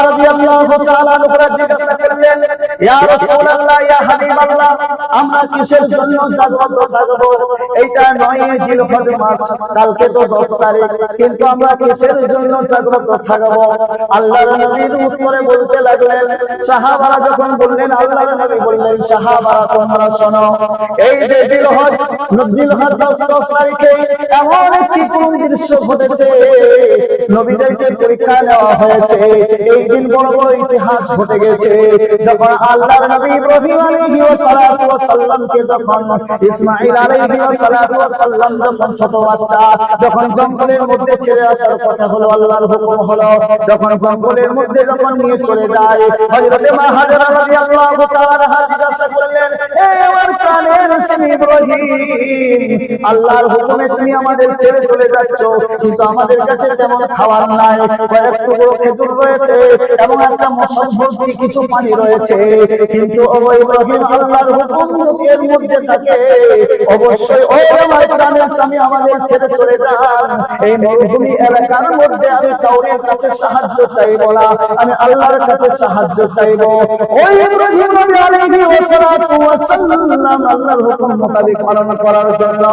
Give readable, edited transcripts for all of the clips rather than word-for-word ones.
রাদিয়াল্লাহু তাআলা আনহু জিজ্ঞাসা করলেন, ইয়া রাসূলুল্লাহ, ইয়া হাবিবাল্লাহ, আমরা কিসের জন্য জাগ্রত থাকব? এইটা 9 জিলহজ মাস, কালকে তো 10 তারিখ, কিন্তু আমরা কিসের জন্য জাগ্রত থাকব? আল্লাহর নবীর উত্তরে বলতে লাগলেন, সাহাবারা যখন বললেন, আল্লাহর নবী বললেন, সাহাবারা তোমরা শোনো, এই যে জিলহজ 10 তারিখে এমন একটি কোন দৃশ্য ঘটেছে, নবীদেরকে পরীক্ষা নেওয়া হয়েছে। এই দিন বড় বড় ইতিহাস ঘটে গেছে। যখন আল্লাহর নবী ইব্রাহিম আলাইহি সালাতু ওয়াস সালামকে, যখন ইসমাঈল আলাইহি সালাতু ওয়াস সালাম যখন ছোট বাচ্চা, যখন জঙ্গলের মধ্যে ছেড়ে আসার কথা হলো, আল্লাহর হুকুম হলো, যখন জঙ্গলের মধ্যে যখন নিয়ে চলে যায়, হযরত মা হাজরা রাদিয়াল্লাহু তাআলা জিজ্ঞাসা করলেন, হে আমার প্রাণের স্বামী ইব্রাহিম, আল্লাহর হুকুমে তুমি আমাদের ছেড়ে চলে যাচ্ছ, কিন্তু আমাদের কাছে তেমন খাবার নাই, কয়েকটু খেজুর রয়েছে এবং একটা মশক ভর্তি কিছু পানি রয়েছে, কিন্তু ও ইব্রাহিম, আল্লাহর হুকুম যদি এর মধ্যে থাকে, অবশ্যই ও আমার প্রাণের স্বামী আমাদের ছেড়ে চলে যান। এই মরুভূমি এলাকার মধ্যে আমি কাউরের কাছে সাহায্য চাইব না, আমি আল্লাহর কাছে সাহায্য চাইব। ওই ইব্রাহিম নবী আলাইহি সালাতু ওয়াস সালাম আল্লাহর হুকুম মোতাবেক পালন করার জন্য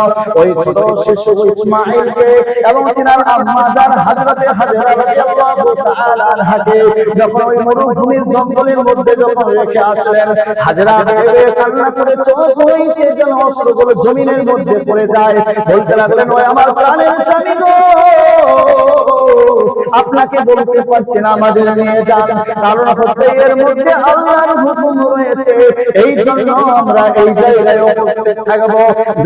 ওই ছোট শিশু ইসমাঈলকে এবং তিনার আম্মা জান হযরত হাজরা রাদিয়াল্লাহু তাআলা আনহাকে যখন ওই মরুভূমির জঙ্গলের মধ্যে যখন রেখে আসলেন, হাজরা বেয়ে কান্না করে চোখ হইতে যেন অশ্রুগুলো জমিনের মধ্যে পড়ে যায়, বলতে লাগলেন, ওই আমার প্রাণের স্বামী গো, আপনাকে বলতে পারছি না আমাদের নিয়ে যান, কারণ হচ্ছে এর মধ্যে আল্লাহর হুকুম রয়েছে, এই জন্য আমরা এই জায়গায় উপস্থিত থাকব।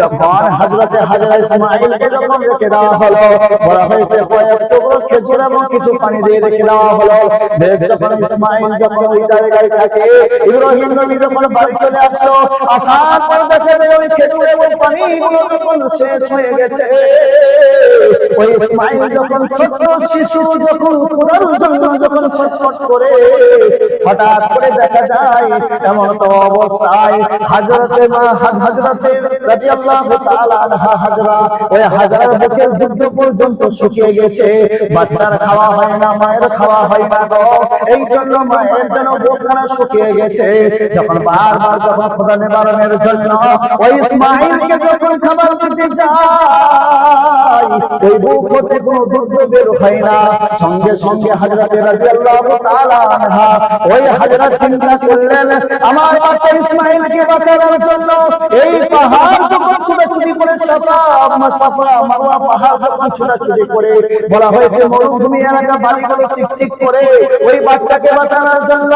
যখন হযরত হাজরা ইসমাঈলকে যখন রেখে দেওয়া হলো, বলা হয়েছে কয়েক টুকরো খেজুর এবং কিছু পানি দিয়ে রেখে দেওয়া হলো। বেশ, যখন ইসমাঈল যখন ওই জায়গায় থাকে, ইব্রাহিম নবী যখন বাড়ি চলে আসলো, আসার পর দেখে যে ওই খেজুর এবং পানিগুলো যখন শেষ হয়ে গেছে, ওই ইসমাঈল যখন ছোট শিশু যখন খোদার জন্য যখন ছটফট করে, হঠাৎ করে দেখা যায় এমন তো অবস্থায় হযরতে মা হযরতে রাদিয়াল্লাহু তাআলা আনহা হাজরা, ওই হাজরার বুকের দুধ পর্যন্ত শুকিয়ে গেছে, বাচ্চার খাওয়া হয় না, মায়ের খাওয়া হয় না গো, এই জন্য মায়ের যেন বুকখানা শুকিয়ে গেছে। যখন বারবার যখন খোদা নিবারণের জন্য ওই ইসমাঈলকে যখন খাবার দিতে যায়, ওই বুক হতে কোনো দুধ বের হয় না। সঙ্গে সঙ্গে হযরত রাদিয়াল্লাহু তাআলা আনহা ওই হাজরা চিন্তা করলেন, আমার বাচ্চা ইসমাঈলকে বাঁচানোর জন্য এই পাহাড় যখন ছোটাছুটি করে, সাফা মারওয়া পাহাড় যখন ছোটাছুটি করে, বলা হয়েছে মরুভূমি এলাকা বালিগুলো চিকচিক করে, ওই বাচ্চাকে বাঁচানোর জন্য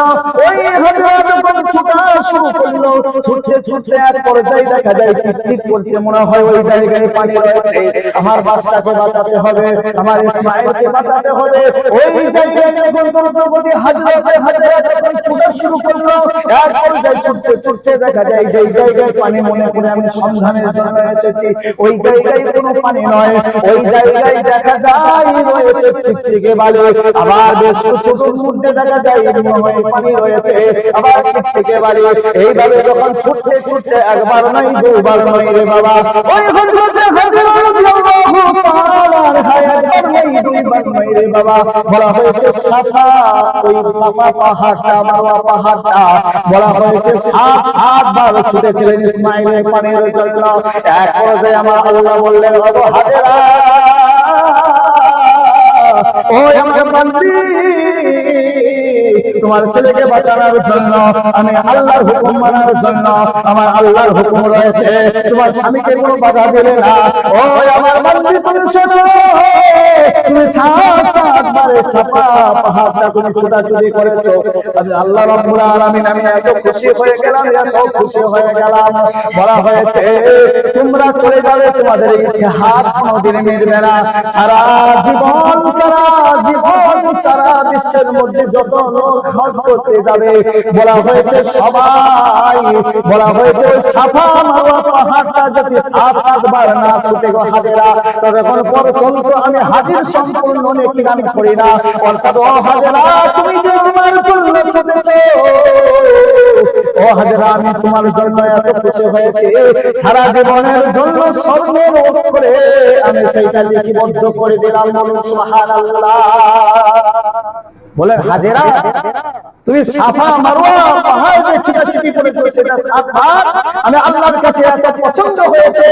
ওই হাজরা যখন ছোটা শুরু করলো, ছুটতে ছুটতে এক পর্যায়ে দেখা যায় চিকচিক করছে, মনে হয় ওই জায়গায় পানি রয়েছে, আমার বাচ্চাকে বাঁচাতে হবে, আমার ইসমাঈলকে বাঁচাতে হবে। ওই জায়গায় যখন দ্রুতগতি হাজরা যখন ছোটা শুরু করলো, এক পর্যায়ে ছুটতে ছুটতে দেখা যায় যে জায়গায় পানি মনে করে আমি সন্ধানের জন্য এসেছি, ওই জায়গায় কোনো পানি নয়, ওই জায়গায় দেখা যায় রয়েছে চিকচিকে বালি, আবার বেশ ছোট মধ্যে দেখা যায় পানি রয়েছে, আবার চিকচিকে বালি। এইভাবে যখন ছুটতে ছুটতে একবার নয় দুবার নয় রে বাবা, ওই হযরত হাজরা রাদিয়াল্লাহু তাআলা আনহা একবার নয় দুবার নয় রে বাবা, বলা হয়েছে সাফা, ওই সাফা পাহাড়টা, মারওয়া পাহাড়টা, বলা হয়েছে 7 বার ছুটেছিলেন ইসমাঈলের পানির জন্য। এক পর্যায়ে আমার আল্লাহ বললেন, ও হাজরা, ও আমার বান্দি, তোমার ছেলেকে বাঁচানোর জন্য আমি আল্লাহর হুকুম মানার জন্য আমার আল্লাহর হুকুম রয়েছে, তোমার স্বামীকে কোনো বাধা দিলে না। ও আমার বান্দি, তুমি শোনো, তুমি 7 বারে সাফা পাহাড়টা তুমি ছোটাছুটি করেছো, আল্লাহ রাব্বুল আলামিন, আমি এত খুশি হয়ে গেলাম, এত খুশি হয়ে গেলাম। বলা হয়েছে তোমরা চলে যাবে, তোমাদের ইতিহাস কোনোদিন মিটবে না, সারা জীবন সারা বিশ্বের মধ্যে যত লোক হজ করতে যাবে, বলা হয়েছে সবাই, বলা হয়েছে ওই সাফা মারওয়া পাহাড়টা যদি 7 বার না ছুটে গো হাজরা, তখন পর্যন্ত আমি হাজির সম্পূর্ণ নেকি দান করি না। অর্থাৎ ও হাজরা, তুমি যে আমার জন্য ছুটেছো, ও হাজরা, আমি তোমার জন্য এত খুশি হয়েছি, সারা জীবনের জন্য স্বর্ণের অক্ষরে আমি সেইটা লিপিবদ্ধ করে দিলাম। সুবহানাল্লাহ। বলেন হাজেরা, তুমি সাফা মারওয়া পাহাড় যে ছোটাছুটি করেছো সেটা 7 বার আমি আল্লাহর কাছে আজকে পছন্দ হয়েছে।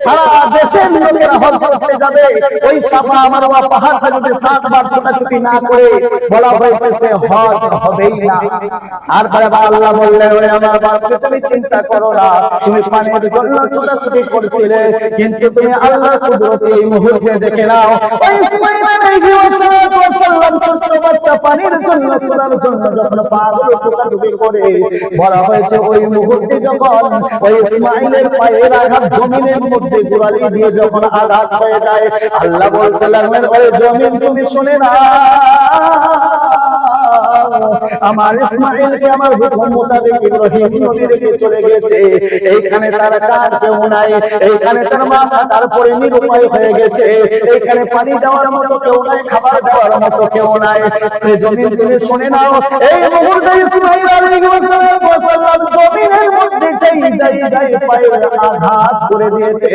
সারা দেশের লোকেরা হজ করতে যাবে, ওই সাফা মারওয়া পাহাড়টা যদি 7 বার ছোটাছুটি না করে বলা হয়েছে সে হজ হবেই না। তারপরে আল্লাহ বললেন, ওরে আমার বান্দা তুমি চিন্তা করো না, তুমি পানির জন্য ছোটাছুটি করছিলে, কিন্তু তুমি আল্লাহর কুদরত এই মুহূর্তে দেখে নাও। ওই ইসমাঈল আলাইহিস সালাম ছোট বাচ্চা পানির জন্য চলার জন্য যখন পাগল টোকাটুকি করে, বলা হয়েছে ওই মুহূর্তে যখন ওই ইসমাঈলের পায়ের আঘাত জমিনের মধ্যে গোড়ালি দিয়ে যখন আঘাত হয়ে যায়, আল্লাহ বলতে লাগলেন, ওই জমিন তুমি শুনে না, আমার ইসমাঈলকে আমার হুকুম মোতাবেক ইব্রাহিম নবী রেখে চলে গেছে। এইখানে তার কার কেউ নাই, এইখানে তার মাথা তারপরে নিরুপায় হয়ে গেছে, এইখানে পানি দেওয়ার মতো কেউ নাই, খাবার দেওয়ার মতো কেউ নাই। এই জমিন তুমি শুনে নাও, এই মুহূর্তে ইসমাঈল আলাইহিস সালাম জমিনের মধ্যে যেই জায়গায় পায়ের আঘাত করে দিয়েছে,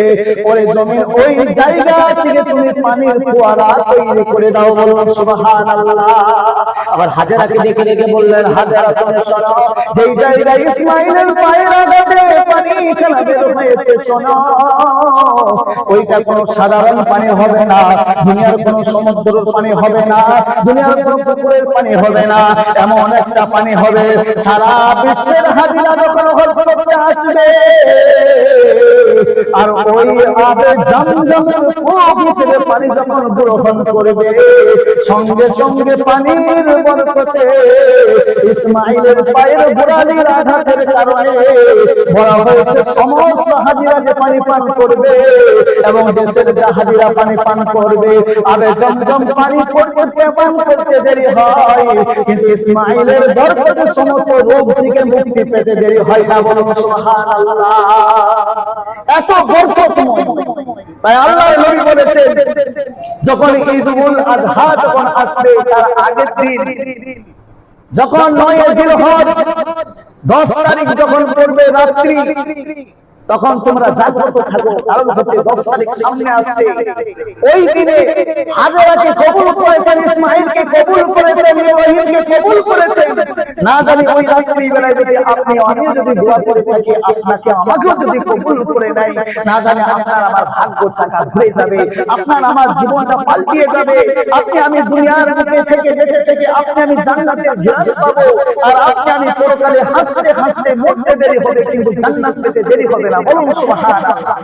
ওই জমিন ওই জায়গা থেকে তুমি পানির ফোয়ারা তৈরি করে দাও। বলুন সুবহানাল্লাহ। আবার হাজেরাকে ডেকে ডেকে বললেন, হাজেরা তুমি শোনো, যেই জায়গায় ইসমাঈলের পায়ের আঘাতে পানি খেলা বের হয়েছে, শোনো, ওইটা কোনো সাধারণ পানি হবে না, দুনিয়ার কোনো সমুদ্রের পানি হবে না, দুনিয়ার কোনো পুকুরের পানি হবে না, এমন একটা পানি হবে সারা বিশ্বের হাজিরা যখন হজ করতে আসবে আর ওই আবে জমজমের কূপ হিসেবে পানি যখন গ্রহণ করবে, সঙ্গে সঙ্গে পানির বরকতে ইসমাঈলের পায়ের গোড়ালির আঘাতের কারণে বলা হয়েছে সমস্ত হাজিরা পানি পান করবে এবং দেশের যা হাজিরা পানি পান করবে, আবে জমজম পানি করতে পান করতে দেরি হয়, কিন্তু ইসমাঈলের বরকতে সমস্ত রোগ থেকে মুক্তি পেতে দেরি হয় না। বলুন সুবহানাল্লাহ। এত বরকতময়, তাই আল্লাহর নবী বলেছেন, যখন ঈদুল আযহা যখন আসবে তার আগের দিন, যখন 9 জিলহজ 10 তারিখ যখন পড়বে রাত্রি, তখন তোমরা জাগ্রত থাকো, কারণ হচ্ছে 10 তারিখ সামনে আসছে। ওই দিনে হাজেরাকে কবুল করেছেন, ইসমাঈলকে কবুল করেছেন, ইব্রাহিমকে কবুল করেছেন। না জানি ওই রাত্রি বেলায় যদি আপনি আমিও যদি দোয়া করে থাকি, আপনাকে আমাকেও যদি কবুল করে নেয়, না জানি আপনার আমার ভাগ্য চাকা ঘুরে যাবে, আপনার আমার জীবনটা পাল্টিয়ে যাবে। আপনি আমি দুনিয়ার বুকে থেকে বেঁচে থেকে আপনি আমি জান্নাতের ঘ্রাণ পাবো, আর আপনি আমি পরকালে হাসতে হাসতে মরতে দেরি হবে, কিন্তু জান্নাত পেতে দেরি হবে না। বলুন সুবহানাল্লাহ।